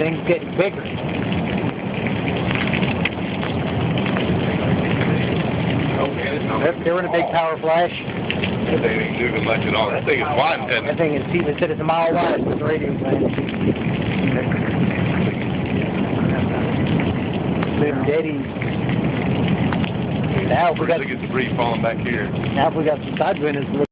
thing's getting bigger. They're in a big power flash. That thing ain't moving much at all. That thing is wide, isn't it? That thing is, Steven said it's a mile wide with the radio thing. Been deady. Now if we got the debris falling back here. some side windows.